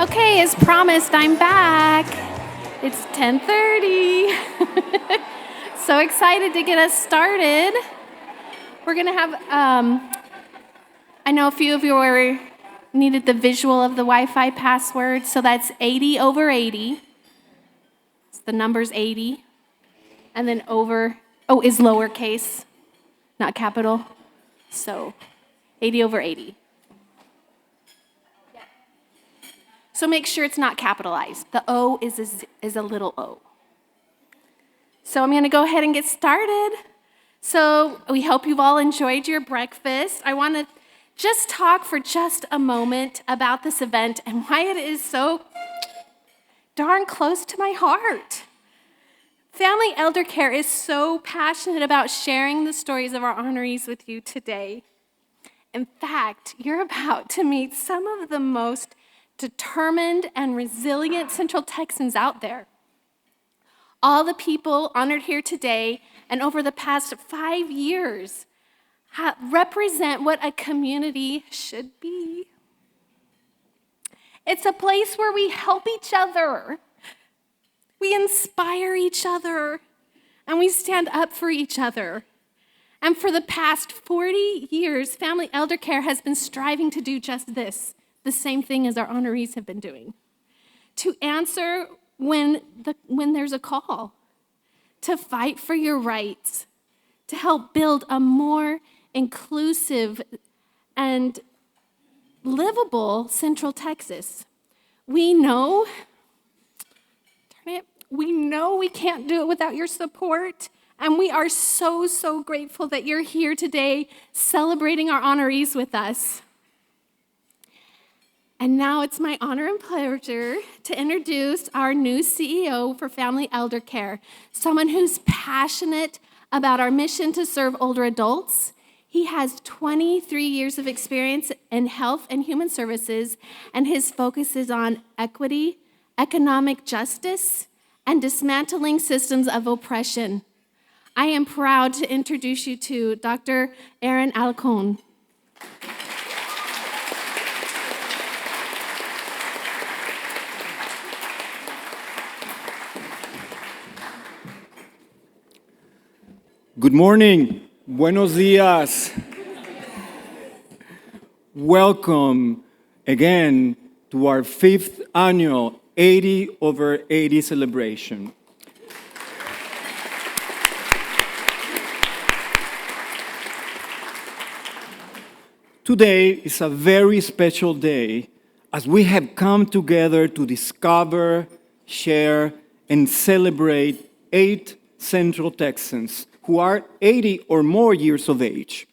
Okay, as promised, I'm back. It's 10:30. So excited to get us started. We're gonna have, I know a few of you needed the visual of the Wi-Fi password, so that's 80 over 80. It's the number's 80. And then is lowercase, not capital. So 80 over 80. So make sure it's not capitalized. The O is a little o. So I'm going to go ahead and get started. So we hope you've all enjoyed your breakfast. I want to just talk for just a moment about this event and why it is so darn close to my heart. Family Elder Care is so passionate about sharing the stories of our honorees with you today. In fact, you're about to meet some of the most determined and resilient Central Texans out there. All the people honored here today and over the past 5 years represent what a community should be. It's a place where we help each other, we inspire each other, and we stand up for each other. And for the past 40 years, Family Elder Care has been striving to do just this, the same thing as our honorees have been doing. To answer when there's a call, to fight for your rights, to help build a more inclusive and livable Central Texas. We know we can't do it without your support, and we are so, so grateful that you're here today celebrating our honorees with us. And now it's my honor and pleasure to introduce our new CEO for Family Elder Care, someone who's passionate about our mission to serve older adults. He has 23 years of experience in health and human services, and his focus is on equity, economic justice, and dismantling systems of oppression. I am proud to introduce you to Dr. Aaron Alarcon. Good morning. Buenos dias. Welcome again to our 5th annual 80 over 80 celebration. Today is a very special day as we have come together to discover, share, and celebrate 8 Central Texans who are 80 or more years of age.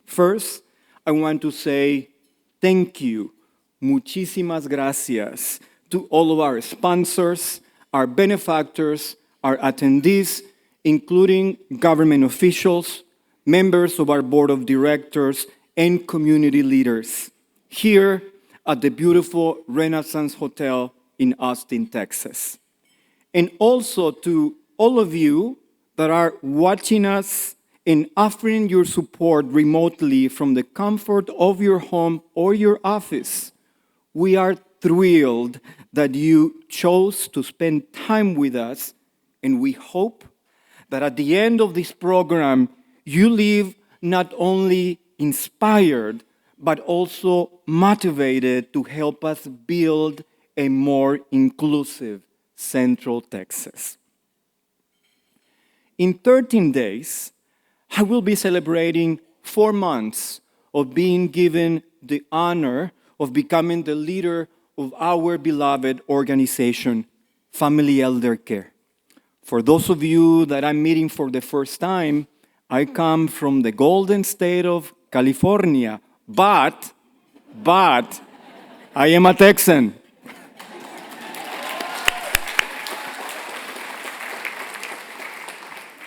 First, I want to say thank you, muchísimas gracias, to all of our sponsors, our benefactors, our attendees, including government officials, members of our board of directors, and community leaders here at the beautiful Renaissance Hotel in Austin, Texas. And also to all of you that are watching us and offering your support remotely from the comfort of your home or your office. We are thrilled that you chose to spend time with us, and we hope that at the end of this program, you leave not only inspired, but also motivated to help us build a more inclusive Central Texas. In 13 days, I will be celebrating 4 months of being given the honor of becoming the leader of our beloved organization, Family Elder Care. For those of you that I'm meeting for the first time, I come from the Golden State of California, but I am a Texan.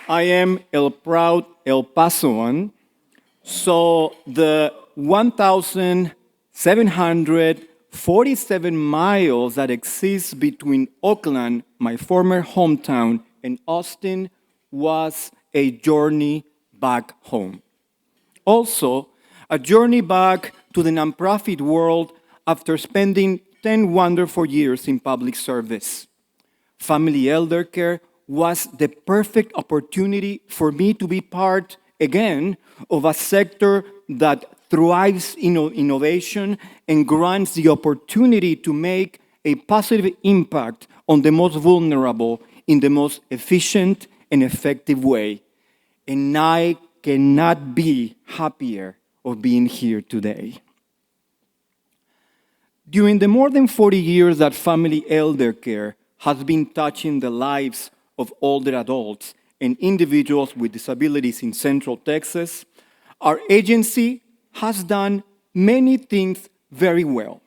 I am a proud El Pasoan, so the 1,747 miles that exist between Oakland, my former hometown, and Austin was a journey back home. Also, a journey back to the nonprofit world after spending 10 wonderful years in public service. Family elder care was the perfect opportunity for me to be part again of a sector that thrives in innovation and grants the opportunity to make a positive impact on the most vulnerable in the most efficient and effective way. And I cannot be happier of being here today. During the more than 40 years that family elder care has been touching the lives of older adults and individuals with disabilities in Central Texas, our agency has done many things very well.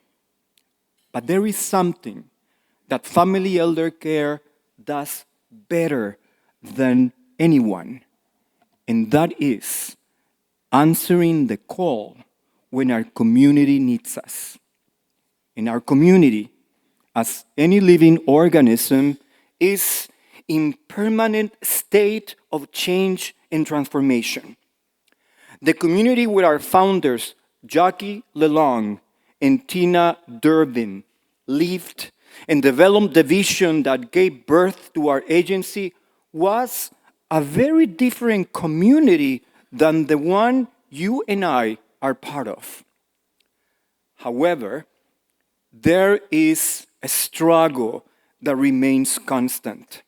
But there is something that family elder care does better than anyone, and that is answering the call when our community needs us. In our community, as any living organism, is in permanent state of change and transformation. The community where our founders, Jackie LeLong and Tina Durbin, lived and developed the vision that gave birth to our agency was a very different community than the one you and I are part of. However, there is a struggle that remains constant.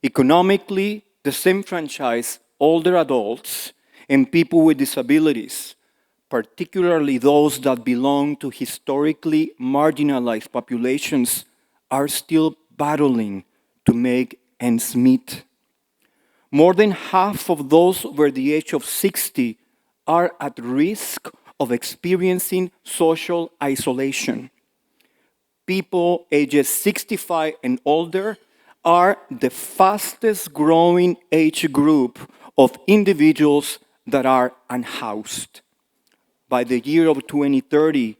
Economically, disenfranchised older adults and people with disabilities, particularly those that belong to historically marginalized populations, are still battling to make ends meet. More than half of those over the age of 60 are at risk of experiencing social isolation. People ages 65 and older are the fastest growing age group of individuals that are unhoused. By the year of 2030,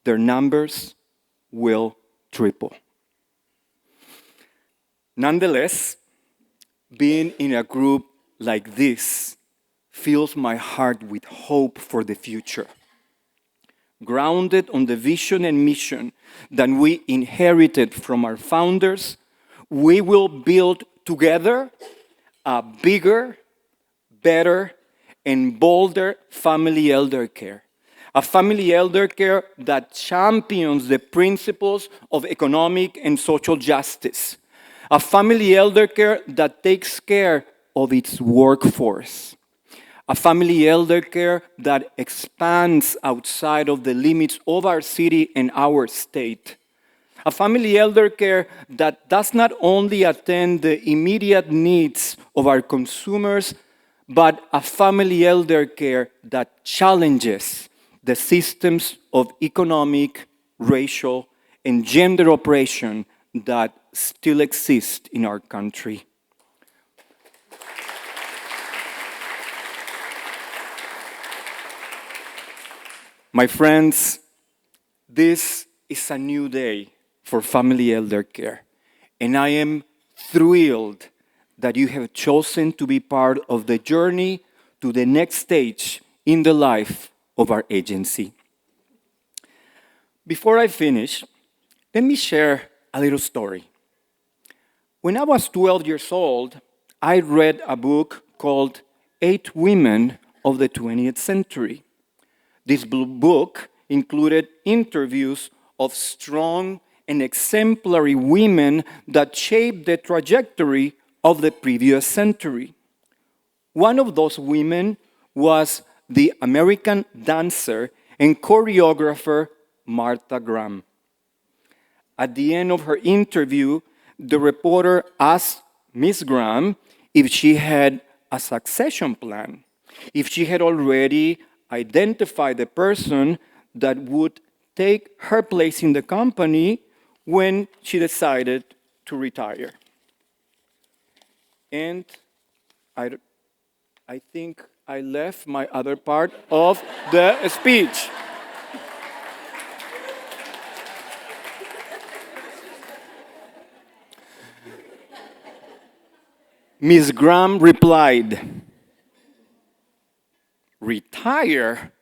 their numbers will triple. Nonetheless, being in a group like this fills my heart with hope for the future. Grounded on the vision and mission that we inherited from our founders, we will build together a bigger, better, and bolder family elder care. A family elder care that champions the principles of economic and social justice. A family elder care that takes care of its workforce. A family elder care that expands outside of the limits of our city and our state. A family elder care that does not only attend the immediate needs of our consumers, but a family elder care that challenges the systems of economic, racial, and gender oppression that still exist in our country. My friends, this is a new day for family elder care, and I am thrilled that you have chosen to be part of the journey to the next stage in the life of our agency. Before I finish, let me share a little story. When I was 12 years old, I read a book called 8 Women of the 20th Century. This book included interviews of strong and exemplary women that shaped the trajectory of the previous century. One of those women was the American dancer and choreographer Martha Graham. At the end of her interview, the reporter asked Miss Graham if she had a succession plan, if she had already identified the person that would take her place in the company when she decided to retire. And I think I left my other part of the speech. Ms. Graham replied, "Retire?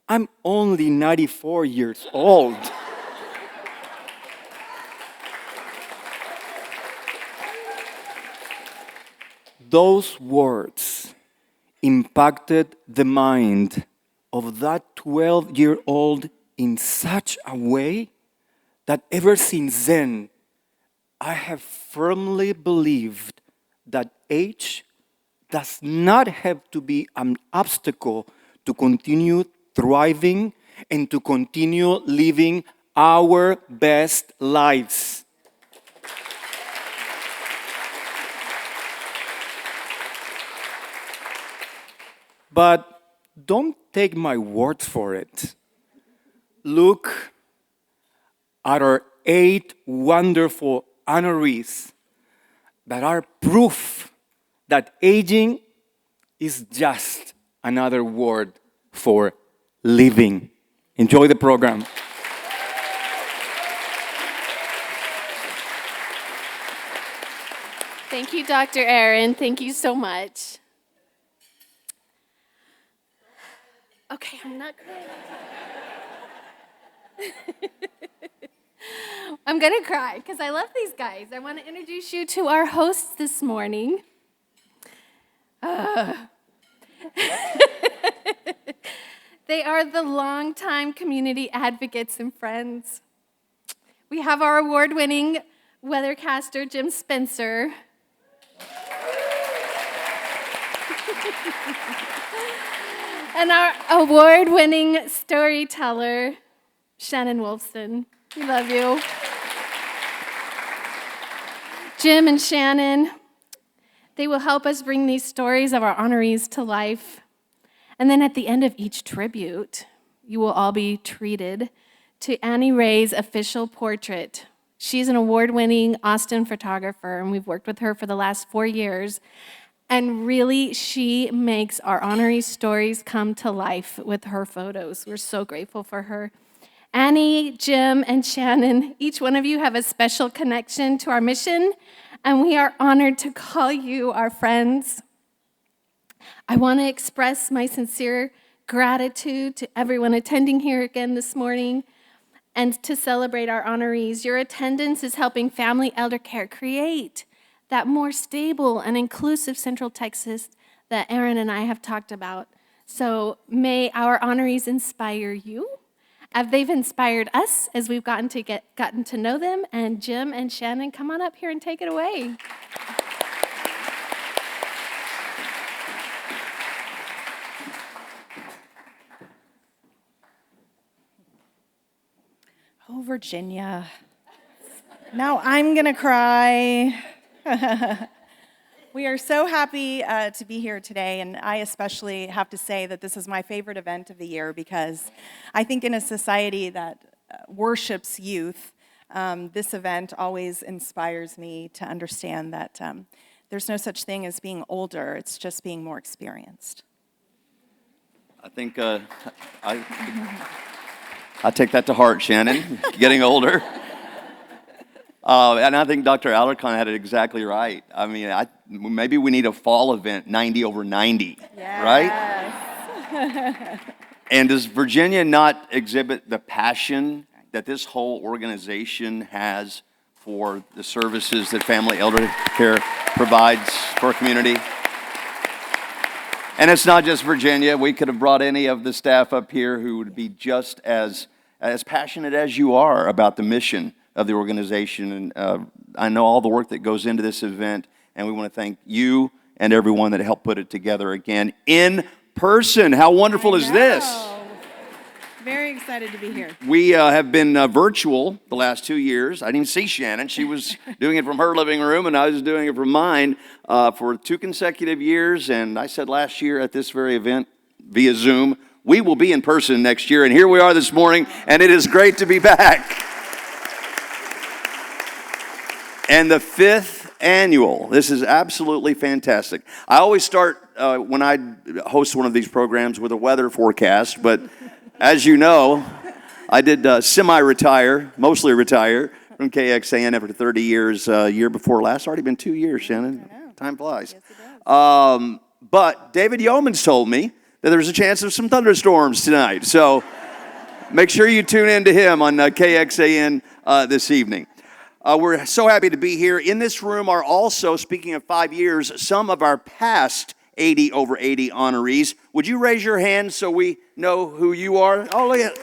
I'm only 94 years old." those words impacted the mind of that 12-year-old in such a way that ever since then, I have firmly believed that age does not have to be an obstacle to continue thriving and to continue living our best lives. But don't take my word for it. Look at our 8 wonderful honorees that are proof that aging is just another word for living. Enjoy the program. Thank you, Dr. Aaron. Thank you so much. Okay, I'm not crying. I'm going to cry because I love these guys. I want to introduce you to our hosts this morning. They are the longtime community advocates and friends. We have our award-winning weathercaster, Jim Spencer. And our award-winning storyteller, Shannon Wolfson. We love you. Jim and Shannon, they will help us bring these stories of our honorees to life. And then at the end of each tribute, you will all be treated to Annie Ray's official portrait. She's an award-winning Austin photographer, and we've worked with her for the last 4 years. And really, she makes our honoree stories come to life with her photos. We're so grateful for her. Annie, Jim, and Shannon, each one of you have a special connection to our mission, and we are honored to call you our friends. I want to express my sincere gratitude to everyone attending here again this morning and to celebrate our honorees. Your attendance is helping Family Elder Care create that more stable and inclusive Central Texas that Aaron and I have talked about. So may our honorees inspire you, as they've inspired us as we've gotten to know them. And Jim and Shannon, come on up here and take it away. Oh, Virginia. Now I'm gonna cry. We are so happy to be here today, and I especially have to say that this is my favorite event of the year because I think in a society that worships youth, this event always inspires me to understand that there's no such thing as being older, it's just being more experienced. I think I take that to heart, Shannon, getting older. And I think Dr. Alarcon had it exactly right. I mean, maybe we need a fall event, 90 over 90, Yes. right? And does Virginia not exhibit the passion that this whole organization has for the services that Family Elder Care provides for our community? And it's not just Virginia. We could have brought any of the staff up here who would be just as passionate as you are about the mission of the organization. And I know all the work that goes into this event, and we want to thank you and everyone that helped put it together again in person. How wonderful is this? Very excited to be here. We have been virtual the last 2 years. I didn't even see Shannon. She was doing it from her living room, and I was doing it from mine for 2 consecutive years. And I said last year at this very event via Zoom, we will be in person next year. And here we are this morning, and it is great to be back. And the 5th annual. This is absolutely fantastic. I always start when I host one of these programs with a weather forecast, but as you know, I did semi-retire, mostly retire from KXAN after 30 years. Year before last, already been 2 years, Shannon. Time flies. Yes, it does. But David Yeomans told me that there's a chance of some thunderstorms tonight. So make sure you tune in to him on KXAN this evening. We're so happy to be here. In this room are also, speaking of 5 years, some of our past 80 over 80 honorees. Would you raise your hand so we know who you are? Oh, look at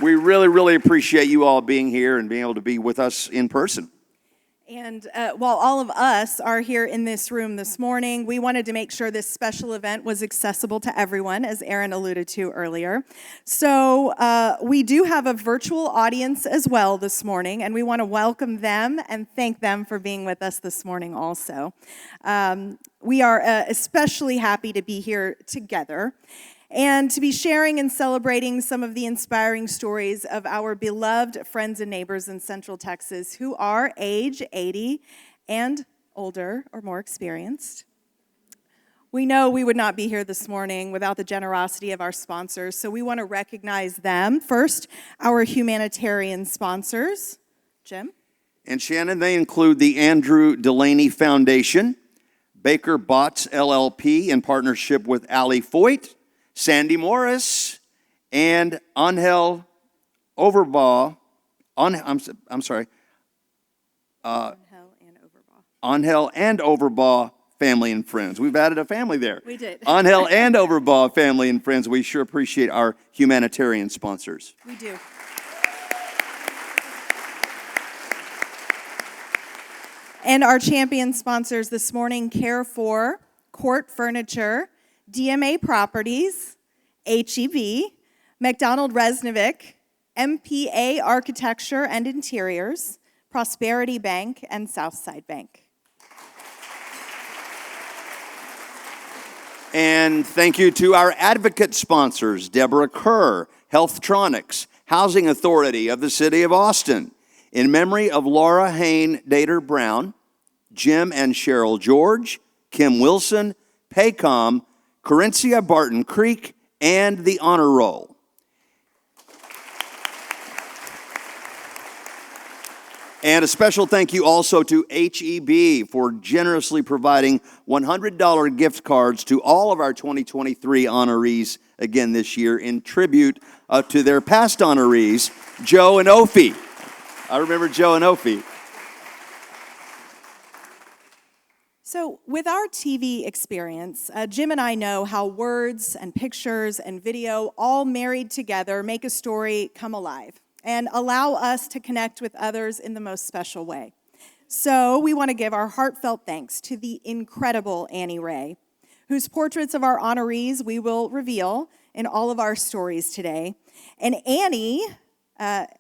We really, really appreciate you all being here and being able to be with us in person. And while all of us are here in this room this morning, we wanted to make sure this special event was accessible to everyone, as Aaron alluded to earlier. So we do have a virtual audience as well this morning, and we want to welcome them and thank them for being with us this morning also. We are especially happy to be here together and to be sharing and celebrating some of the inspiring stories of our beloved friends and neighbors in Central Texas who are age 80 and older or more experienced. We know we would not be here this morning without the generosity of our sponsors, so we want to recognize them. First, our humanitarian sponsors. Jim? And Shannon, they include the Andrew Delaney Foundation, Baker Botts LLP in partnership with Ali Foyt, Sandy Morris, and Angel Overbaugh. Angel and Overbaugh family and friends. We've added a family there. We did. Angel and Overbaugh family and friends. We sure appreciate our humanitarian sponsors. We do. And our champion sponsors this morning, Care for, Court Furniture, DMA Properties, HEB, McDonald Resnick, MPA Architecture and Interiors, Prosperity Bank, and Southside Bank. And thank you to our advocate sponsors, Deborah Kerr, Healthtronics, Housing Authority of the City of Austin, in memory of Laura Hain Dater Brown, Jim and Cheryl George, Kim Wilson, Paycom, Corinthia Barton Creek, and the Honor Roll. And a special thank you also to HEB for generously providing $100 gift cards to all of our 2023 honorees again this year in tribute to their past honorees, Joe and Ophi. I remember Joe and Ophi. So with our TV experience, Jim and I know how words and pictures and video all married together make a story come alive and allow us to connect with others in the most special way. So we want to give our heartfelt thanks to the incredible Annie Ray, whose portraits of our honorees we will reveal in all of our stories today. And Annie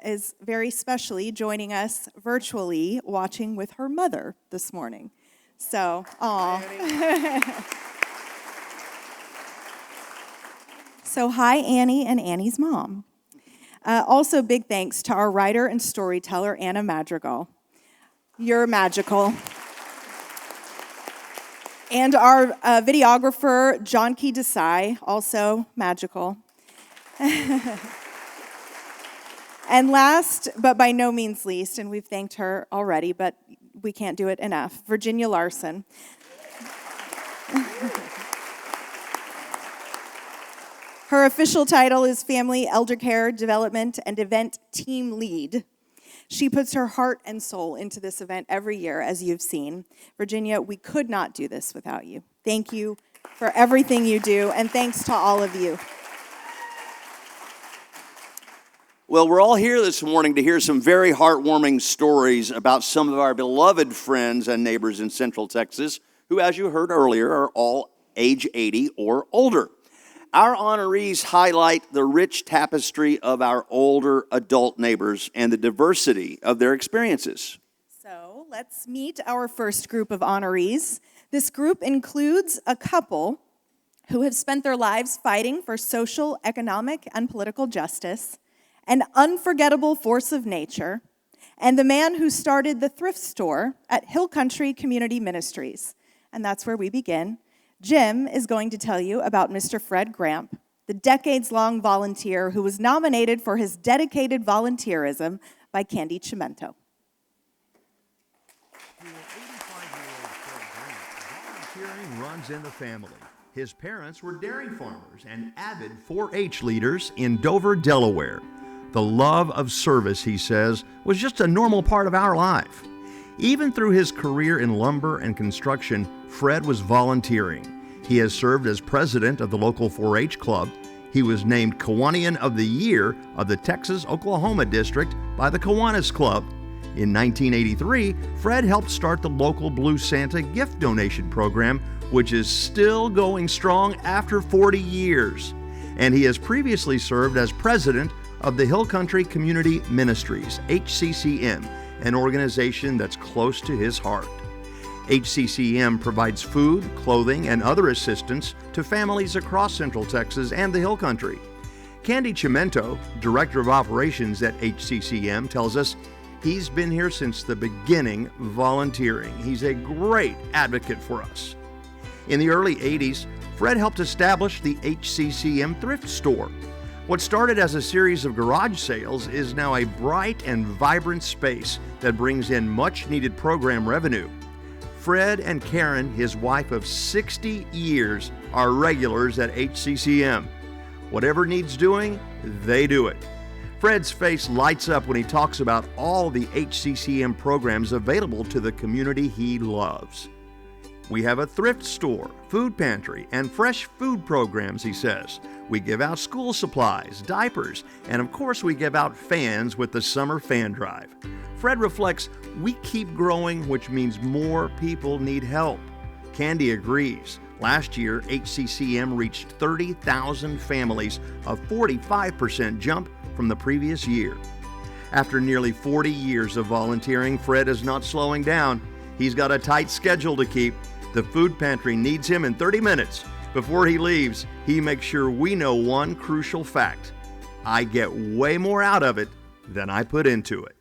is very specially joining us virtually, watching with her mother this morning. So, aw. So, hi, Annie and Annie's mom. Also, big thanks to our writer and storyteller, Anna Madrigal. You're magical. And our videographer, John Key Desai, also magical. And last, but by no means least, and we've thanked her already, but we can't do it enough, Virginia Larson. Her official title is Family Elder Care Development and Event Team Lead. She puts her heart and soul into this event every year, as you've seen. Virginia, we could not do this without you. Thank you for everything you do, and thanks to all of you. Well, we're all here this morning to hear some very heartwarming stories about some of our beloved friends and neighbors in Central Texas, who, as you heard earlier, are all age 80 or older. Our honorees highlight the rich tapestry of our older adult neighbors and the diversity of their experiences. So let's meet our first group of honorees. This group includes a couple who have spent their lives fighting for social, economic, and political justice, an unforgettable force of nature, and the man who started the thrift store at Hill Country Community Ministries. And that's where we begin. Jim is going to tell you about Mr. Fred Gramp, the decades-long volunteer who was nominated for his dedicated volunteerism by Candy Chimento. For 85-year-old Fred Grant, volunteering runs in the family. His parents were dairy farmers and avid 4-H leaders in Dover, Delaware. The love of service, he says, was just a normal part of our life. Even through his career in lumber and construction, Fred was volunteering. He has served as president of the local 4-H club. He was named Kiwanian of the Year of the Texas-Oklahoma District by the Kiwanis Club. In 1983, Fred helped start the local Blue Santa gift donation program, which is still going strong after 40 years. And he has previously served as president of the Hill Country Community Ministries, HCCM, an organization that's close to his heart. HCCM provides food, clothing, and other assistance to families across Central Texas and the Hill Country. Candy Chimento, Director of Operations at HCCM, tells us he's been here since the beginning volunteering. He's a great advocate for us. In the early 80s, Fred helped establish the HCCM thrift store. What started as a series of garage sales is now a bright and vibrant space that brings in much-needed program revenue. Fred and Karen, his wife of 60 years, are regulars at HCCM. Whatever needs doing, they do it. Fred's face lights up when he talks about all the HCCM programs available to the community he loves. We have a thrift store, food pantry, and fresh food programs, he says. We give out school supplies, diapers, and of course we give out fans with the Summer Fan Drive. Fred reflects, we keep growing, which means more people need help. Candy agrees. Last year, HCCM reached 30,000 families, a 45% jump from the previous year. After nearly 40 years of volunteering, Fred is not slowing down. He's got a tight schedule to keep. The food pantry needs him in 30 minutes. Before he leaves, he makes sure we know one crucial fact. I get way more out of it than I put into it.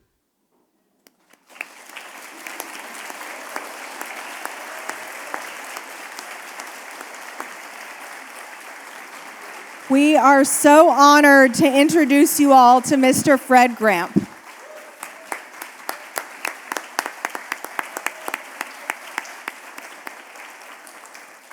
We are so honored to introduce you all to Mr. Fred Gramp.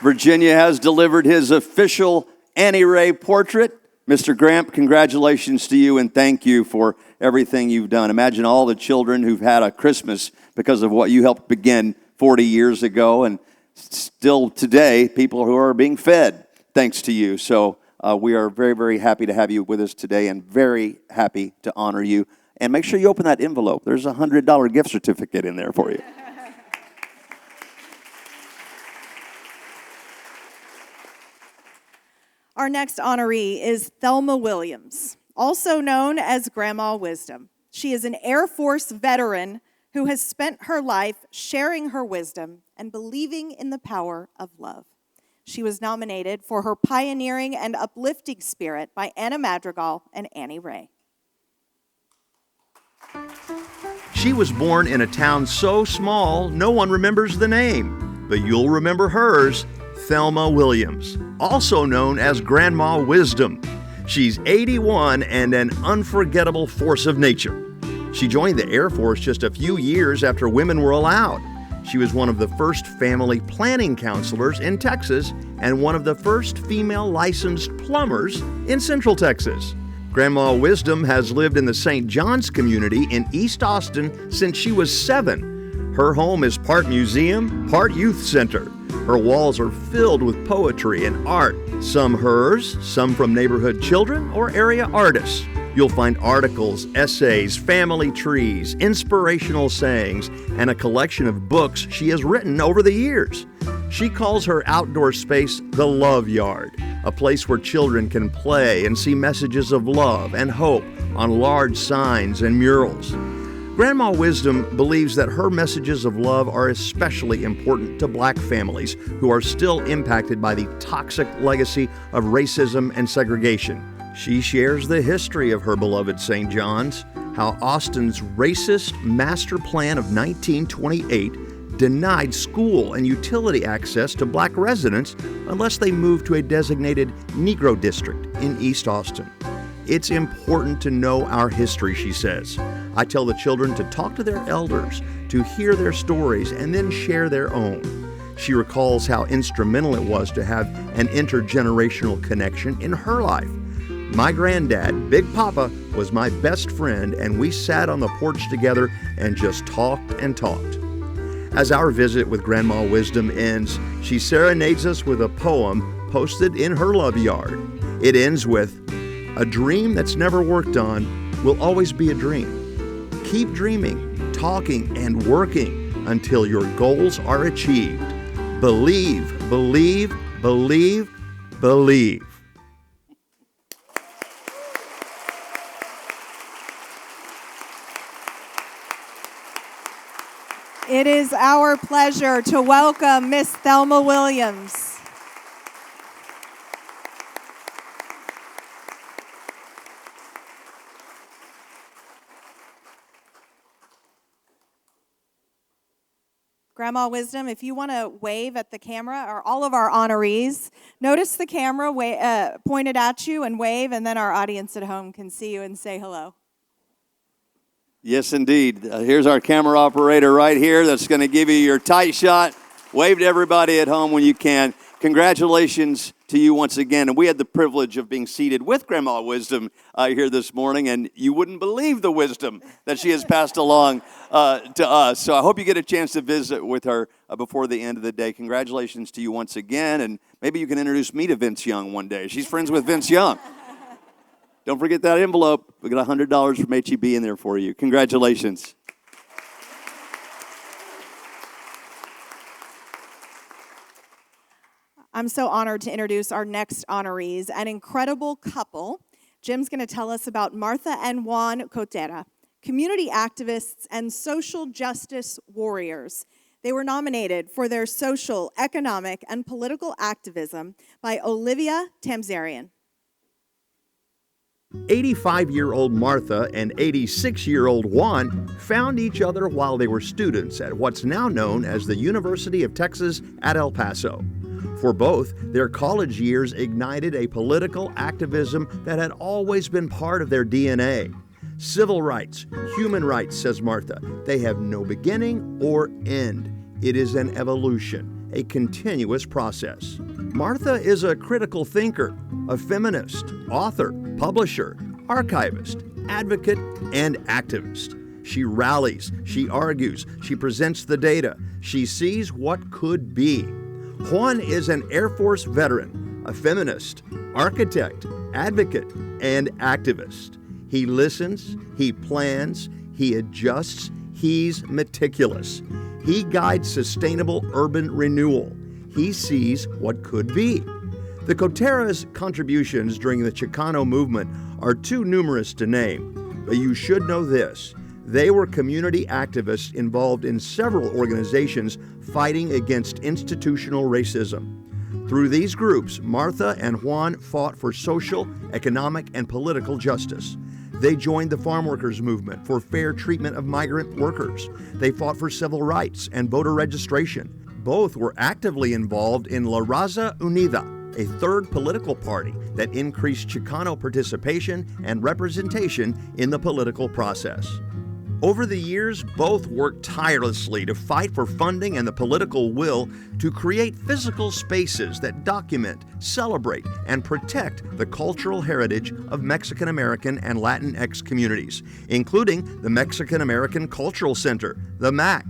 Virginia has delivered his official Annie Ray portrait. Mr. Gramp, congratulations to you and thank you for everything you've done. Imagine all the children who've had a Christmas because of what you helped begin 40 years ago, and still today, people who are being fed thanks to you. So we are very, very happy to have you with us today and very happy to honor you. And make sure you open that envelope. There's a $100 gift certificate in there for you. Our next honoree is Thelma Williams, also known as Grandma Wisdom. She is an Air Force veteran who has spent her life sharing her wisdom and believing in the power of love. She was nominated for her pioneering and uplifting spirit by Anna Madrigal and Annie Ray. She was born in a town so small, no one remembers the name, but you'll remember hers, Thelma Williams, also known as Grandma Wisdom. She's 81 and an unforgettable force of nature. She joined the Air Force just a few years after women were allowed. She was one of the first family planning counselors in Texas and one of the first female licensed plumbers in Central Texas. Grandma Wisdom has lived in the St. John's community in East Austin since she was 7. Her home is part museum, part youth center. Her walls are filled with poetry and art, some hers, some from neighborhood children or area artists. You'll find articles, essays, family trees, inspirational sayings, and a collection of books she has written over the years. She calls her outdoor space the Love Yard, a place where children can play and see messages of love and hope on large signs and murals. Grandma Wisdom believes that her messages of love are especially important to Black families who are still impacted by the toxic legacy of racism and segregation. She shares the history of her beloved St. John's, how Austin's racist master plan of 1928 denied school and utility access to Black residents unless they moved to a designated Negro district in East Austin. It's important to know our history, she says. I tell the children to talk to their elders, to hear their stories, and then share their own. She recalls how instrumental it was to have an intergenerational connection in her life. My granddad, Big Papa, was my best friend, and we sat on the porch together and just talked and talked. As our visit with Grandma Wisdom ends, she serenades us with a poem posted in her love yard. It ends with, "A dream that's never worked on will always be a dream. Keep dreaming, talking, and working until your goals are achieved. Believe, believe, believe, believe." It is our pleasure to welcome Miss Thelma Williams. Grandma Wisdom, if you want to wave at the camera, or all of our honorees, notice the camera pointed at you and wave, and then our audience at home can see you and say hello. Yes, indeed. Here's our camera operator right here that's going to give you your tight shot. Wave to everybody at home when you can. Congratulations to you once again. And we had the privilege of being seated with Grandma Wisdom here this morning, and you wouldn't believe the wisdom that she has passed along to us. So I hope you get a chance to visit with her before the end of the day. Congratulations to you once again, and maybe you can introduce me to Vince Young one day. She's friends with Vince Young. Don't forget that envelope. We got $100 from HEB in there for you. Congratulations. I'm so honored to introduce our next honorees, an incredible couple. Jim's going to tell us about Martha and Juan Cotera, community activists and social justice warriors. They were nominated for their social, economic, and political activism by Olivia Tamzarian. 85-year-old Martha and 86-year-old Juan found each other while they were students at what's now known as the University of Texas at El Paso. For both, their college years ignited a political activism that had always been part of their DNA. Civil rights, human rights, says Martha, they have no beginning or end. It is an evolution, a continuous process. Martha is a critical thinker, a feminist, author, publisher, archivist, advocate, and activist. She rallies, she argues, she presents the data, she sees what could be. Juan is an Air Force veteran, a feminist, architect, advocate, and activist. He listens, he plans, he adjusts, he's meticulous. He guides sustainable urban renewal. He sees what could be. The Coteras' contributions during the Chicano movement are too numerous to name, but you should know this. They were community activists involved in several organizations fighting against institutional racism. Through these groups, Martha and Juan fought for social, economic, and political justice. They joined the farm workers movement for fair treatment of migrant workers. They fought for civil rights and voter registration. Both were actively involved in La Raza Unida, a third political party that increased Chicano participation and representation in the political process. Over the years, both worked tirelessly to fight for funding and the political will to create physical spaces that document, celebrate, and protect the cultural heritage of Mexican American and Latinx communities, including the Mexican American Cultural Center, the MAC.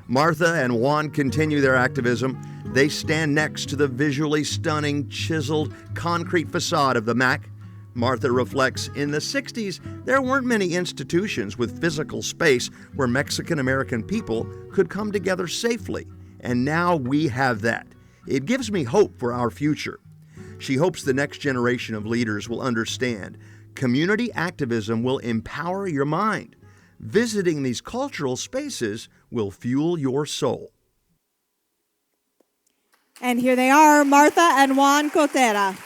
Martha and Juan continue their activism. They stand next to the visually stunning, chiseled concrete facade of the MAC. Martha reflects, in the 60s, there weren't many institutions with physical space where Mexican American people could come together safely. And now we have that. It gives me hope for our future. She hopes the next generation of leaders will understand community activism will empower your mind. Visiting these cultural spaces will fuel your soul. And here they are, Martha and Juan Cotera.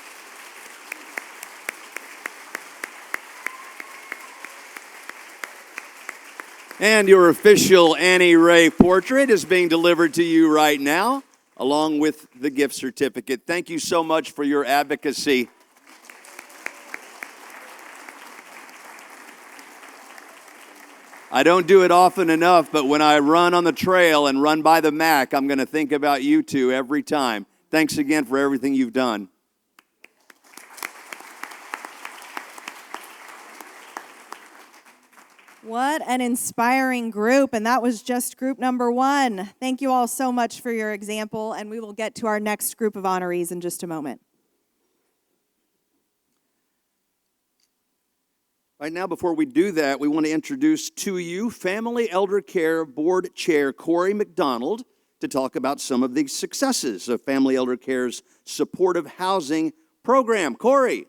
And your official Annie Ray portrait is being delivered to you right now, along with the gift certificate. Thank you so much for your advocacy. I don't do it often enough, but when I run on the trail and run by the Mac, I'm going to think about you two every time. Thanks again for everything you've done. What an inspiring group, and that was just group number 1. Thank you all so much for your example, and we will get to our next group of honorees in just a moment. Right now, before we do that, we want to introduce to you Family Elder Care Board Chair Corey McDonald to talk about some of the successes of Family Elder Care's supportive housing program. Corey.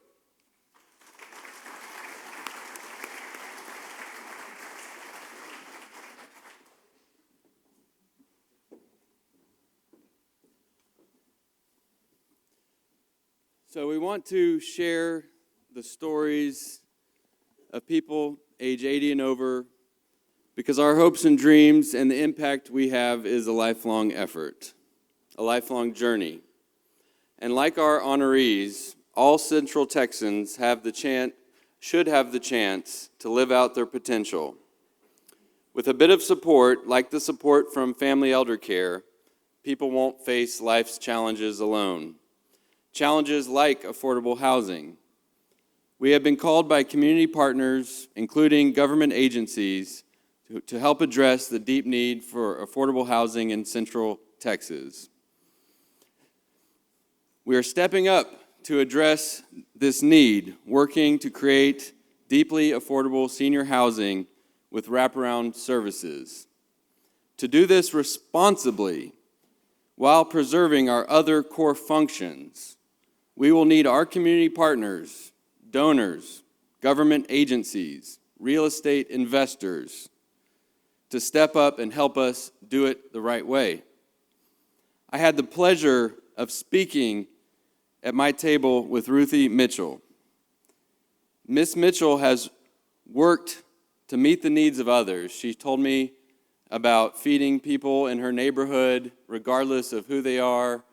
So we want to share the stories of people age 80 and over because our hopes and dreams and the impact we have is a lifelong effort, a lifelong journey. And like our honorees, all Central Texans should have the chance to live out their potential. With a bit of support, like the support from Family Elder Care, people won't face life's challenges alone. Challenges like affordable housing. We have been called by community partners, including government agencies, to help address the deep need for affordable housing in Central Texas. We are stepping up to address this need, working to create deeply affordable senior housing with wraparound services. To do this responsibly, while preserving our other core functions, we will need our community partners, donors, government agencies, real estate investors to step up and help us do it the right way. I had the pleasure of speaking at my table with Ruthie Mitchell. Miss Mitchell has worked to meet the needs of others. She told me about feeding people in her neighborhood, regardless of who they are,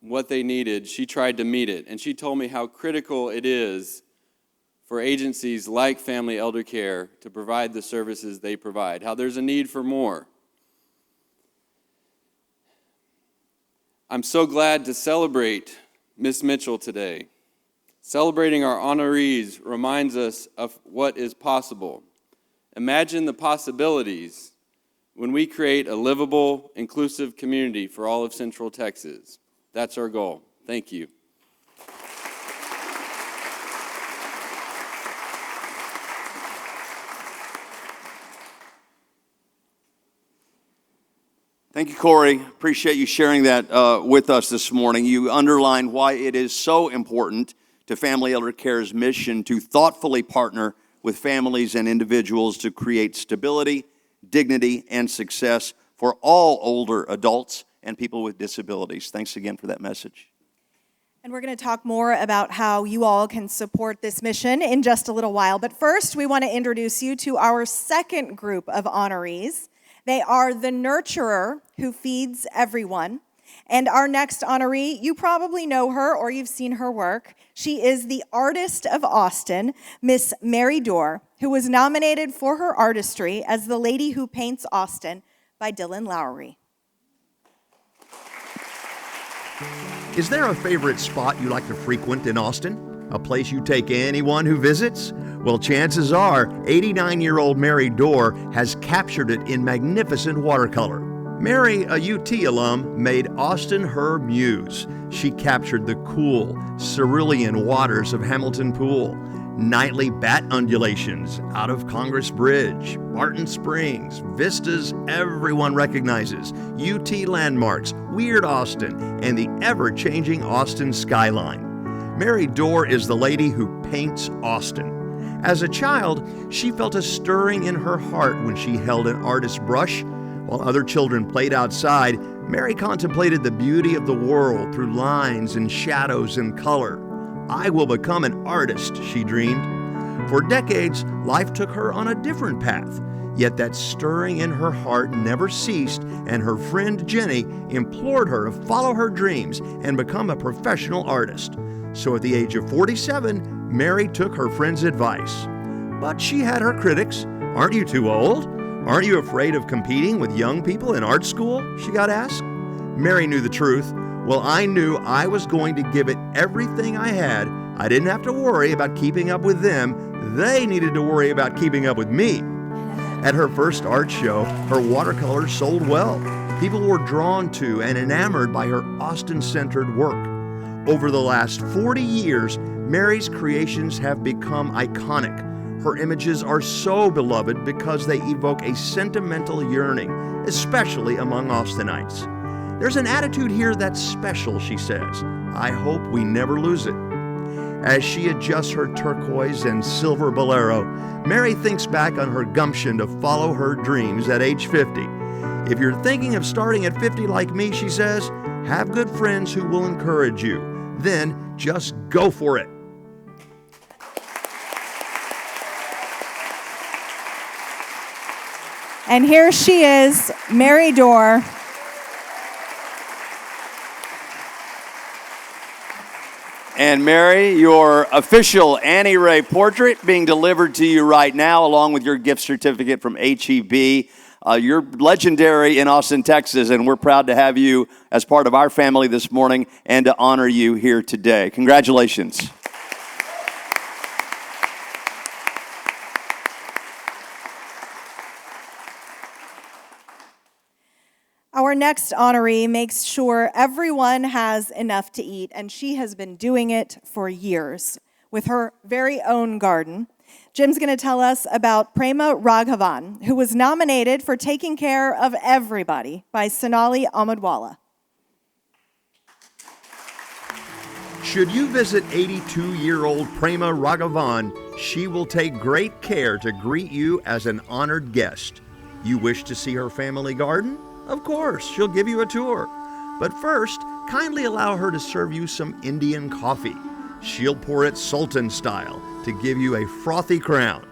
what they needed. She tried to meet it. And she told me how critical it is for agencies like Family Elder Care to provide the services they provide, how there's a need for more. I'm so glad to celebrate Miss Mitchell today. Celebrating our honorees reminds us of what is possible. Imagine the possibilities when we create a livable, inclusive community for all of Central Texas. That's our goal. Thank you. Thank you, Corey. Appreciate you sharing that with us this morning. You underline why it is so important to Family Elder Care's mission to thoughtfully partner with families and individuals to create stability, dignity, and success for all older adults and people with disabilities. Thanks again for that message. And we're going to talk more about how you all can support this mission in just a little while. But first, we want to introduce you to our second group of honorees. They are the nurturer who feeds everyone. And our next honoree, you probably know her or you've seen her work. She is the Artist of Austin, Miss Mary Dorr, who was nominated for her artistry as the Lady Who Paints Austin by Dylan Lowry. Is there a favorite spot you like to frequent in Austin? A place you take anyone who visits? Well, chances are 89-year-old Mary Dorr has captured it in magnificent watercolor. Mary, a UT alum, made Austin her muse. She captured the cool, cerulean waters of Hamilton Pool, nightly bat undulations out of Congress Bridge, Barton Springs, vistas everyone recognizes, UT landmarks, Weird Austin, and the ever-changing Austin skyline. Mary Dorr is the lady who paints Austin. As a child, she felt a stirring in her heart when she held an artist's brush. While other children played outside, Mary contemplated the beauty of the world through lines and shadows and color. I will become an artist, she dreamed. For decades, life took her on a different path. Yet that stirring in her heart never ceased, and her friend Jenny implored her to follow her dreams and become a professional artist. So at the age of 47, Mary took her friend's advice. But she had her critics. Aren't you too old? Aren't you afraid of competing with young people in art school? She got asked. Mary knew the truth. Well, I knew I was going to give it everything I had. I didn't have to worry about keeping up with them. They needed to worry about keeping up with me. At her first art show, her watercolors sold well. People were drawn to and enamored by her Austin-centered work. Over the last 40 years, Mary's creations have become iconic. Her images are so beloved because they evoke a sentimental yearning, especially among Austinites. There's an attitude here that's special, she says. I hope we never lose it. As she adjusts her turquoise and silver bolero, Mary thinks back on her gumption to follow her dreams at age 50. If you're thinking of starting at 50 like me, she says, have good friends who will encourage you. Then just go for it. And here she is, Mary Dorr. And Mary, your official Annie Ray portrait being delivered to you right now, along with your gift certificate from HEB. You're legendary in Austin, Texas, and we're proud to have you as part of our family this morning and to honor you here today. Congratulations. Our next honoree makes sure everyone has enough to eat, and she has been doing it for years with her very own garden. Jim's going to tell us about Prema Raghavan, who was nominated for taking care of everybody by Sonali Ahmedwalla. Should you visit 82-year-old Prema Raghavan, she will take great care to greet you as an honored guest. You wish to see her family garden? Of course, she'll give you a tour. But first, kindly allow her to serve you some Indian coffee. She'll pour it Sultan style to give you a frothy crown.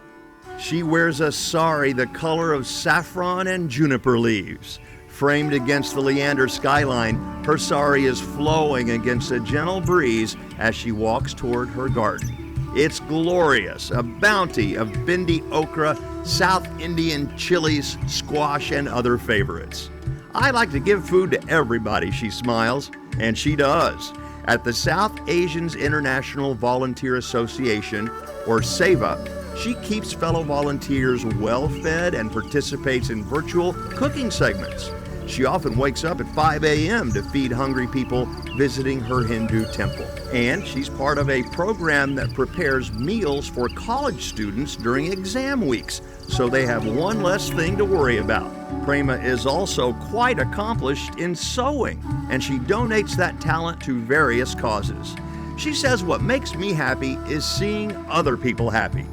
She wears a sari the color of saffron and juniper leaves. Framed against the Leander skyline, her sari is flowing against a gentle breeze as she walks toward her garden. It's glorious, a bounty of bindi okra, South Indian chilies, squash, and other favorites. I like to give food to everybody, she smiles, and she does. At the South Asians International Volunteer Association, or SEVA, she keeps fellow volunteers well-fed and participates in virtual cooking segments. She often wakes up at 5 a.m. to feed hungry people visiting her Hindu temple. And she's part of a program that prepares meals for college students during exam weeks, so they have one less thing to worry about. Prema is also quite accomplished in sewing, and she donates that talent to various causes. She says what makes me happy is seeing other people happy.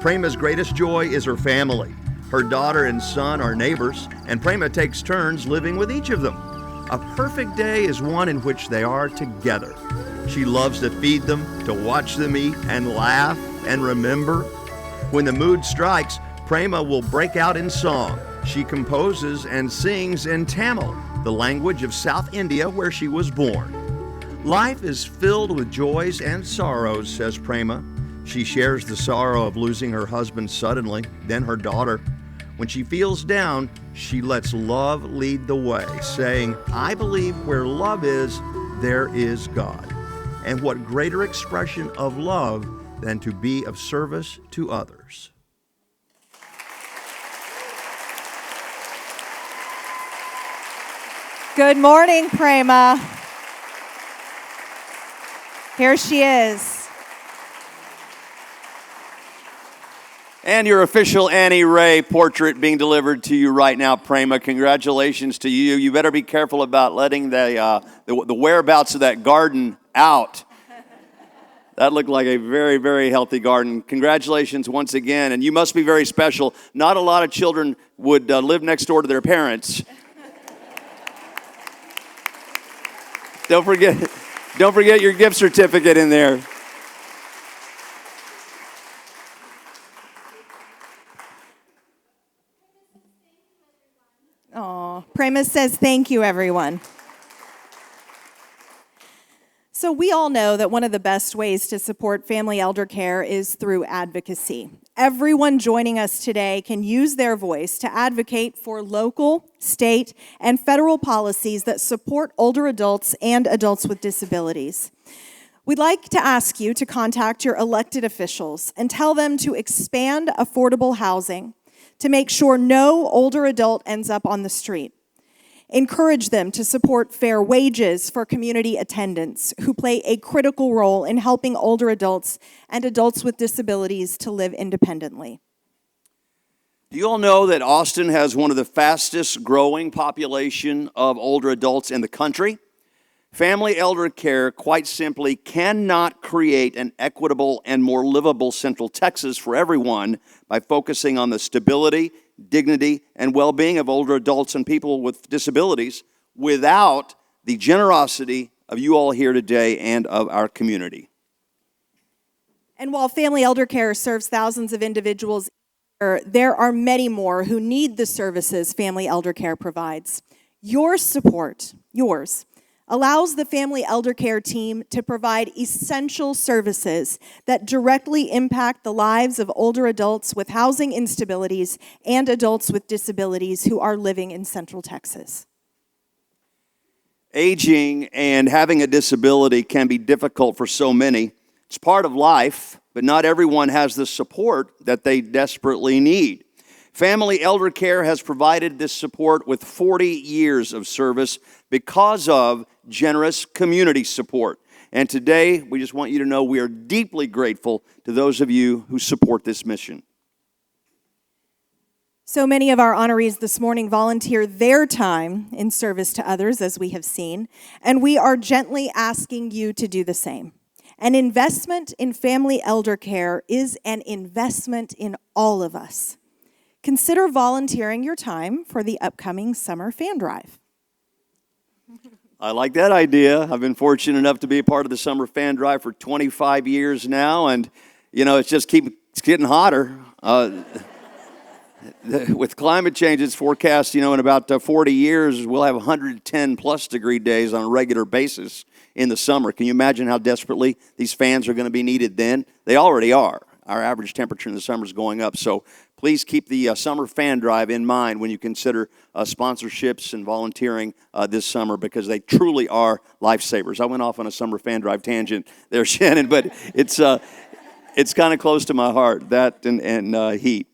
Prema's greatest joy is her family. Her daughter and son are neighbors, and Prema takes turns living with each of them. A perfect day is one in which they are together. She loves to feed them, to watch them eat, and laugh and remember. When the mood strikes, Prema will break out in song. She composes and sings in Tamil, the language of South India where she was born. Life is filled with joys and sorrows, says Prema. She shares the sorrow of losing her husband suddenly, then her daughter. When she feels down, she lets love lead the way, saying, I believe where love is, there is God. And what greater expression of love than to be of service to others? Good morning, Prema. Here she is. And your official Annie Ray portrait being delivered to you right now, Prema. Congratulations to you. You better be careful about letting the whereabouts of that garden out. That looked like a very, very healthy garden. Congratulations once again. And you must be very special. Not a lot of children would live next door to their parents. Don't forget your gift certificate in there. Oh, Prema says thank you, everyone. So we all know that one of the best ways to support family elder care is through advocacy. everyone joining us today can use their voice to advocate for local, state, and federal policies that support older adults and adults with disabilities. We'd like to ask you to contact your elected officials and tell them to expand affordable housing to make sure no older adult ends up on the street. Encourage them to support fair wages for community attendants who play a critical role in helping older adults and adults with disabilities to live independently. Do you all know that Austin has one of the fastest growing population of older adults in the country? Family elder care, quite simply, cannot create an equitable and more livable Central Texas for everyone by focusing on the stability, dignity, and well-being of older adults and people with disabilities without the generosity of you all here today and of our community. And while Family Elder Care serves thousands of individuals, there are many more who need the services Family Elder Care provides. Your support, yours, allows the Family Elder Care team to provide essential services that directly impact the lives of older adults with housing instabilities and adults with disabilities who are living in Central Texas. Aging and having a disability can be difficult for so many. It's part of life, but not everyone has the support that they desperately need. Family Elder Care has provided this support with 40 years of service because of generous community support. And today, we just want you to know we are deeply grateful to those of you who support this mission. So many of our honorees this morning volunteer their time in service to others, as we have seen, and we are gently asking you to do the same. An investment in Family Elder Care is an investment in all of us. Consider volunteering your time for the upcoming Summer Fan Drive. I like that idea. I've been fortunate enough to be a part of the Summer Fan Drive for 25 years now, and, you know, it's getting hotter. With climate change, it's forecast, in about 40 years, we'll have 110-plus degree days on a regular basis in the summer. Can you imagine how desperately these fans are going to be needed then? They already are. Our average temperature in the summer is going up, so please keep the Summer Fan Drive in mind when you consider sponsorships and volunteering this summer, because they truly are lifesavers. I went off on a Summer Fan Drive tangent there, Shannon, but it's kind of close to my heart, that and heat.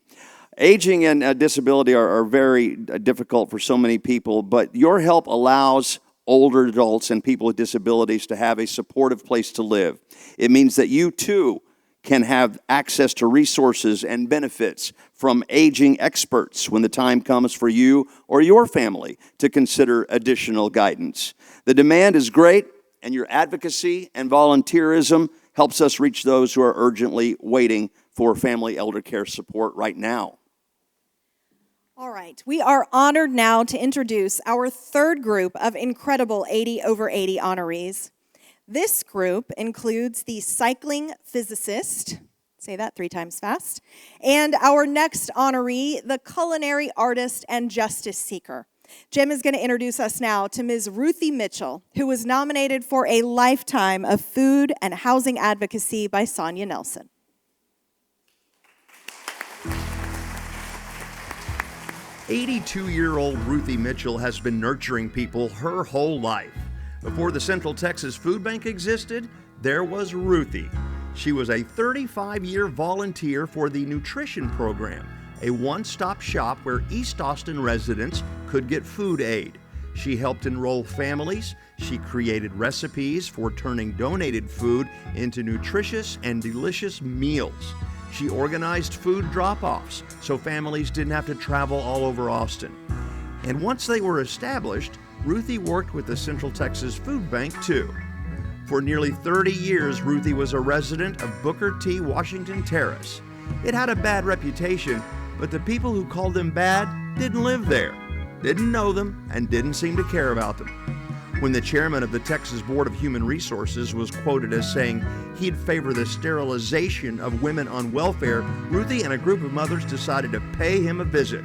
Aging and disability are very difficult for so many people, but your help allows older adults and people with disabilities to have a supportive place to live. It means that you, too, can have access to resources and benefits from aging experts when the time comes for you or your family to consider additional guidance. The demand is great, and your advocacy and volunteerism helps us reach those who are urgently waiting for Family Elder Care support right now. All right, we are honored now to introduce our third group of incredible 80 over 80 honorees. This group includes the cycling physicist, say that 3 times fast, and our next honoree, the culinary artist and justice seeker. Jim is going to introduce us now to Ms. Ruthie Mitchell, who was nominated for a lifetime of food and housing advocacy by Sonia Nelson. "82-year-old Ruthie Mitchell has been nurturing people her whole life. Before the Central Texas Food Bank existed, there was Ruthie. She was a 35-year volunteer for the Nutrition Program, a one-stop shop where East Austin residents could get food aid. She helped enroll families. She created recipes for turning donated food into nutritious and delicious meals. She organized food drop-offs so families didn't have to travel all over Austin. And once they were established, Ruthie worked with the Central Texas Food Bank too. For nearly 30 years, Ruthie was a resident of Booker T. Washington Terrace. It had a bad reputation, but the people who called them bad didn't live there, didn't know them, and didn't seem to care about them. When the chairman of the Texas Board of Human Resources was quoted as saying he'd favor the sterilization of women on welfare, Ruthie and a group of mothers decided to pay him a visit.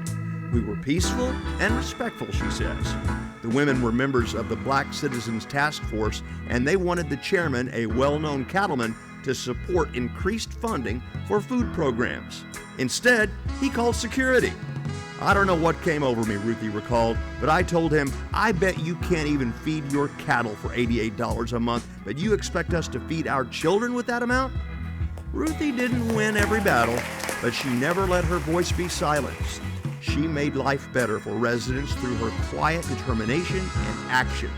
We were peaceful and respectful, she says. The women were members of the Black Citizens Task Force, and they wanted the chairman, a well-known cattleman, to support increased funding for food programs. Instead, he called security. I don't know what came over me, Ruthie recalled, but I told him, I bet you can't even feed your cattle for $88 a month, but you expect us to feed our children with that amount? Ruthie didn't win every battle, but she never let her voice be silenced. She made life better for residents through her quiet determination and action.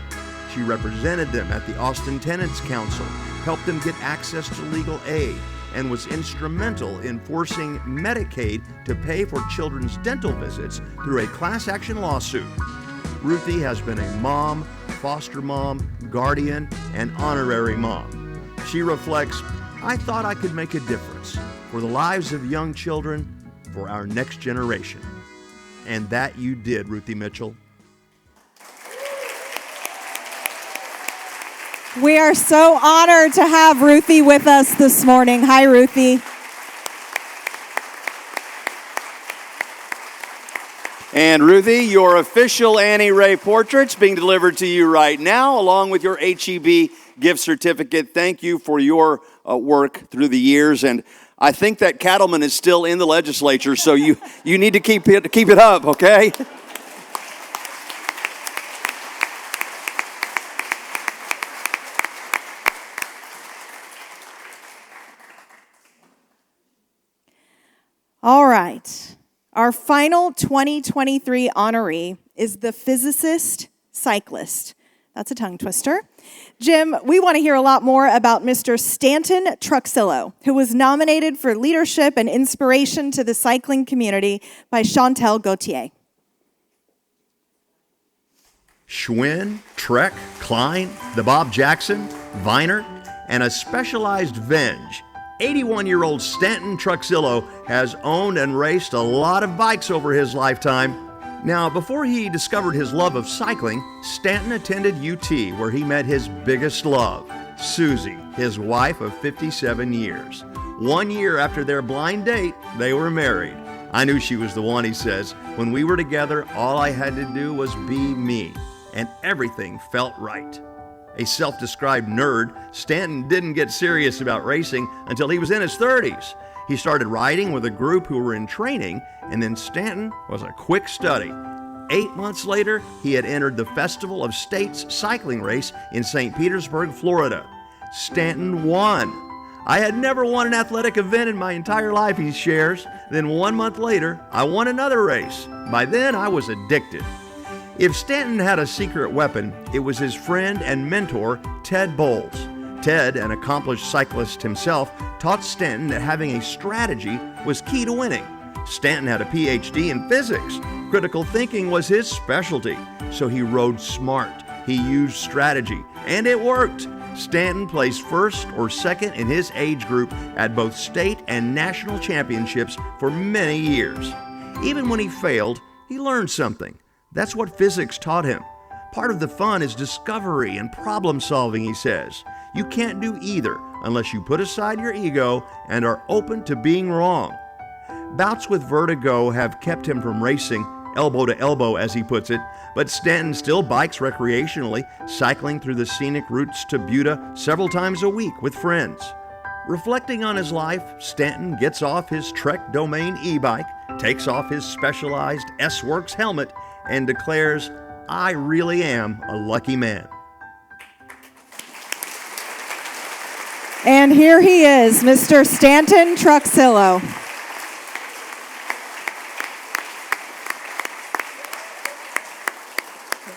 She represented them at the Austin Tenants Council, helped them get access to legal aid, and was instrumental in forcing Medicaid to pay for children's dental visits through a class action lawsuit. Ruthie has been a mom, foster mom, guardian, and honorary mom. She reflects, I thought I could make a difference for the lives of young children, for our next generation. And that you did, Ruthie Mitchell. We are so honored to have Ruthie with us this morning. Hi, Ruthie. And Ruthie, your official Annie Ray portrait's being delivered to you right now, along with your HEB gift certificate. Thank you for your work through the years. And I think that cattleman is still in the legislature, so you need to keep it up, okay? All right. Our final 2023 honoree is the physicist cyclist. That's a tongue twister. Jim, we want to hear a lot more about Mr. Stanton Truxillo, who was nominated for leadership and inspiration to the cycling community by Chantel Gauthier. Schwinn, Trek, Klein, the Bob Jackson, Viner, and a specialized Venge. 81-year-old Stanton Truxillo has owned and raced a lot of bikes over his lifetime. Now, before he discovered his love of cycling, Stanton attended UT, where he met his biggest love, Susie, his wife of 57 years. 1 year after their blind date, they were married. I knew she was the one, he says. When we were together, all I had to do was be me, and everything felt right. A self-described nerd, Stanton didn't get serious about racing until he was in his 30s. He started riding with a group who were in training, and then Stanton was a quick study. 8 months later, he had entered the Festival of States cycling race in St. Petersburg, Florida. Stanton won. I had never won an athletic event in my entire life, he shares. Then 1 month later, I won another race. By then, I was addicted. If Stanton had a secret weapon, it was his friend and mentor, Ted Bowles. Ted, an accomplished cyclist himself, taught Stanton that having a strategy was key to winning. Stanton had a PhD in physics. Critical thinking was his specialty, so he rode smart. He used strategy, and it worked. Stanton placed first or second in his age group at both state and national championships for many years. Even when he failed, he learned something. That's what physics taught him. Part of the fun is discovery and problem solving, he says. You can't do either unless you put aside your ego and are open to being wrong. Bouts with vertigo have kept him from racing, elbow to elbow as he puts it, but Stanton still bikes recreationally, cycling through the scenic routes to Buda several times a week with friends. Reflecting on his life, Stanton gets off his Trek Domain e-bike, takes off his specialized S-Works helmet, and declares, I really am a lucky man. And here he is, Mr. Stanton Truxillo.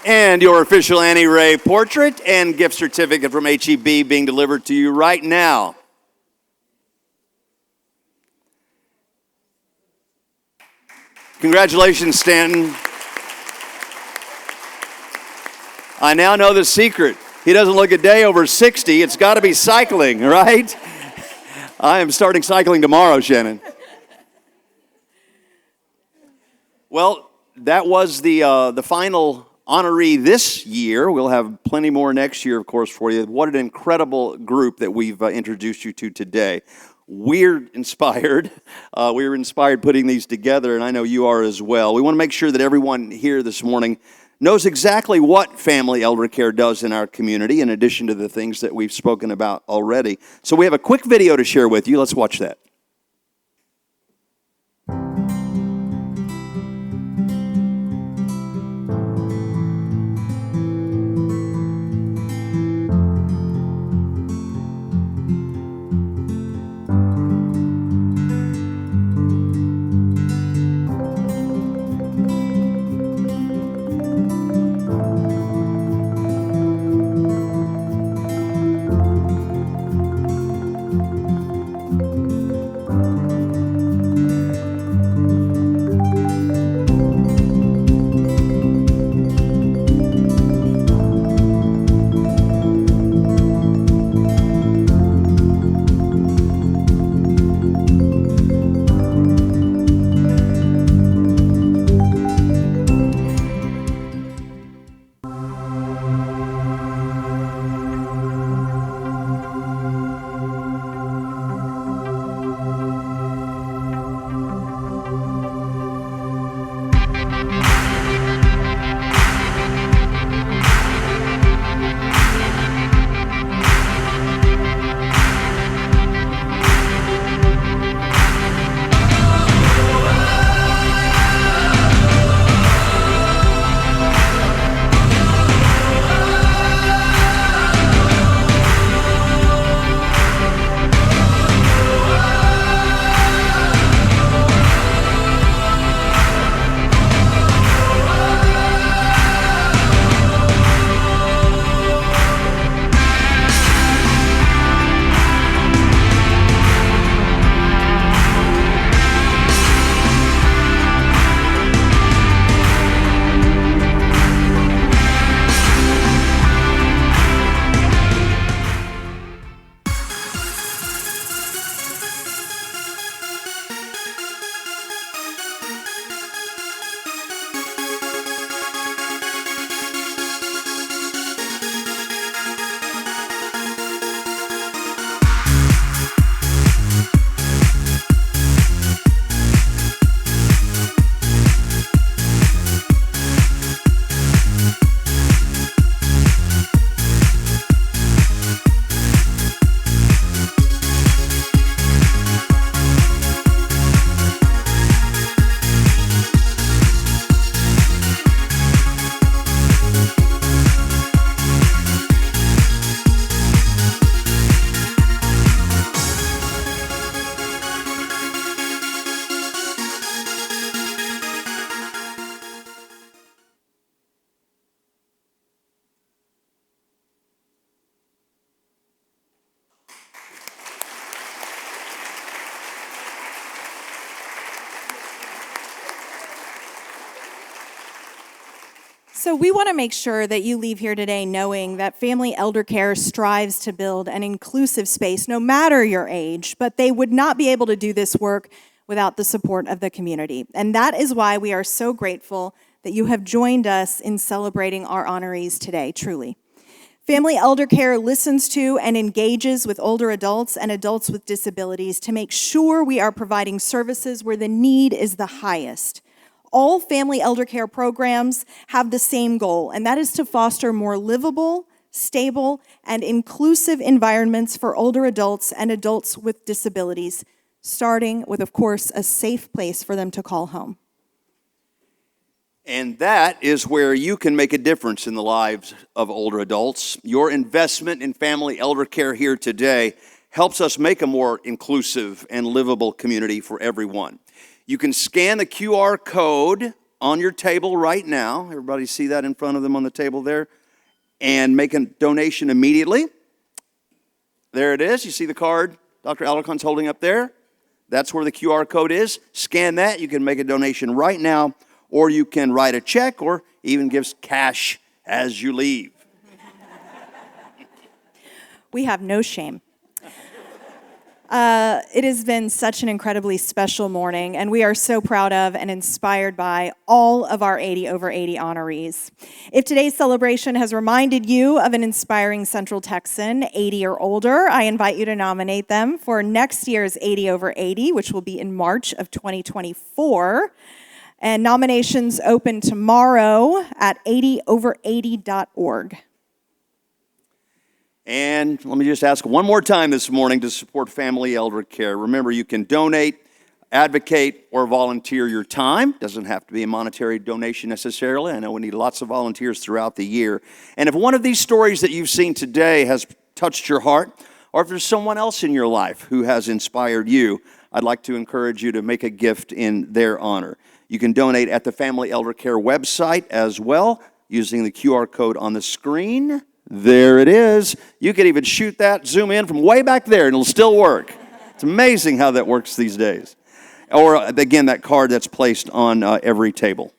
And your official Annie Ray portrait and gift certificate from HEB being delivered to you right now. Congratulations, Stanton. I now know the secret. He doesn't look a day over 60. It's got to be cycling, right? I am starting cycling tomorrow, Shannon. Well, that was the final honoree this year. We'll have plenty more next year, of course, for you. What an incredible group that we've introduced you to today. We're inspired. We were inspired putting these together, and I know you are as well. We want to make sure that everyone here this morning knows exactly what family elder care does in our community, in addition to the things that we've spoken about already. So we have a quick video to share with you. Let's watch that. So we want to make sure that you leave here today knowing that Family Elder Care strives to build an inclusive space, no matter your age, but they would not be able to do this work without the support of the community. And that is why we are so grateful that you have joined us in celebrating our honorees today, truly. Family Elder Care listens to and engages with older adults and adults with disabilities to make sure we are providing services where the need is the highest. All Family Elder Care programs have the same goal, and that is to foster more livable, stable, and inclusive environments for older adults and adults with disabilities, starting with, of course, a safe place for them to call home. And that is where you can make a difference in the lives of older adults. Your investment in Family Elder Care here today helps us make a more inclusive and livable community for everyone. You can scan the QR code on your table right now. Everybody see that in front of them on the table there? And make a donation immediately. There it is. You see the card Dr. Alarcon's holding up there? That's where the QR code is. Scan that. You can make a donation right now, or you can write a check or even give cash as you leave. We have no shame. It has been such an incredibly special morning, and we are so proud of and inspired by all of our 80 over 80 honorees. If today's celebration has reminded you of an inspiring Central Texan, 80 or older, I invite you to nominate them for next year's 80 over 80, which will be in March of 2024. And nominations open tomorrow at 80over80.org. And let me just ask one more time this morning to support Family Elder Care. Remember, you can donate, advocate, or volunteer your time. Doesn't have to be a monetary donation necessarily. I know we need lots of volunteers throughout the year. And if one of these stories that you've seen today has touched your heart, or if there's someone else in your life who has inspired you, I'd like to encourage you to make a gift in their honor. You can donate at the Family Elder Care website as well, using the QR code on the screen. There it is. You can even shoot that, zoom in from way back there, and it'll still work. It's amazing how that works these days. Or, again, that card that's placed on every table.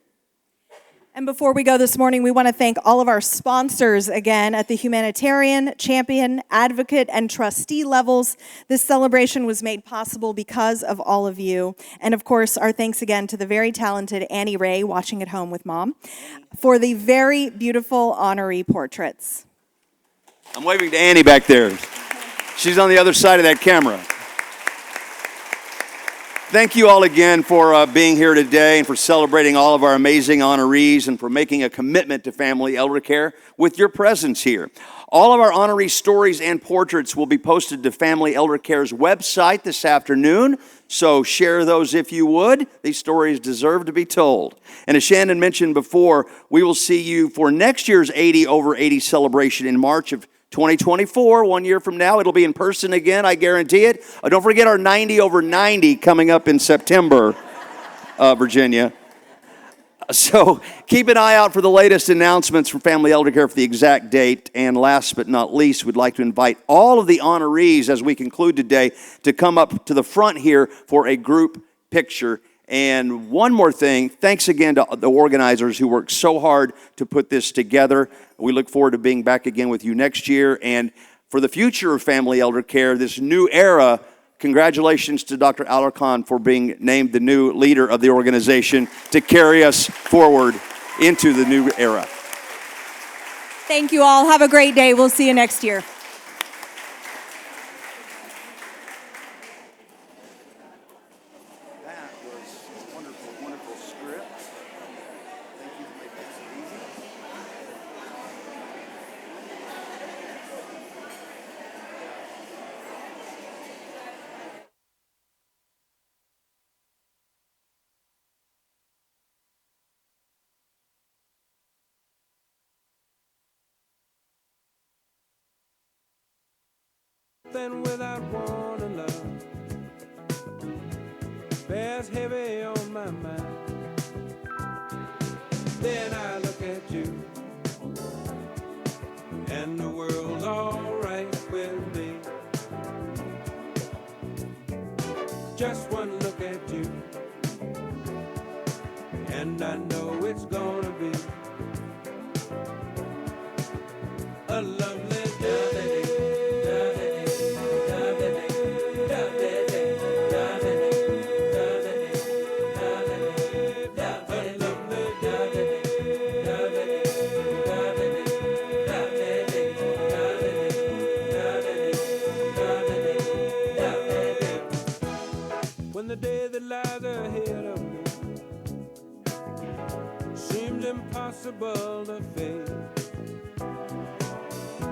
And before we go this morning, we want to thank all of our sponsors again at the humanitarian, champion, advocate, and trustee levels. This celebration was made possible because of all of you. And of course, our thanks again to the very talented Annie Ray, watching at home with Mom, for the very beautiful honoree portraits. I'm waving to Annie back there. She's on the other side of that camera. Thank you all again for being here today and for celebrating all of our amazing honorees and for making a commitment to Family Elder Care with your presence here. All of our honoree stories and portraits will be posted to Family Elder Care's website this afternoon, so share those if you would. These stories deserve to be told. And as Shannon mentioned before, we will see you for next year's 80 over 80 celebration in March of 2024, 1 year from now. It'll be in person again, I guarantee it. Don't forget our 90 over 90 coming up in September, Virginia. So keep an eye out for the latest announcements from Family Elder Care for the exact date. And last but not least, we'd like to invite all of the honorees as we conclude today to come up to the front here for a group picture. And one more thing, thanks again to the organizers who worked so hard to put this together. We look forward to being back again with you next year. And for the future of Family Elder Care, this new era, congratulations to Dr. Alarcon for being named the new leader of the organization to carry us forward into the new era. Thank you all. Have a great day. We'll see you next year. That was a wonderful, wonderful script. Thank you for making this easy. Then without warning, love bears heavy on my mind. Then I look at you, and the world's all right with me. Just one look at you, and I know it's gonna be a lovely day. When the day that lies ahead of me seems impossible to face,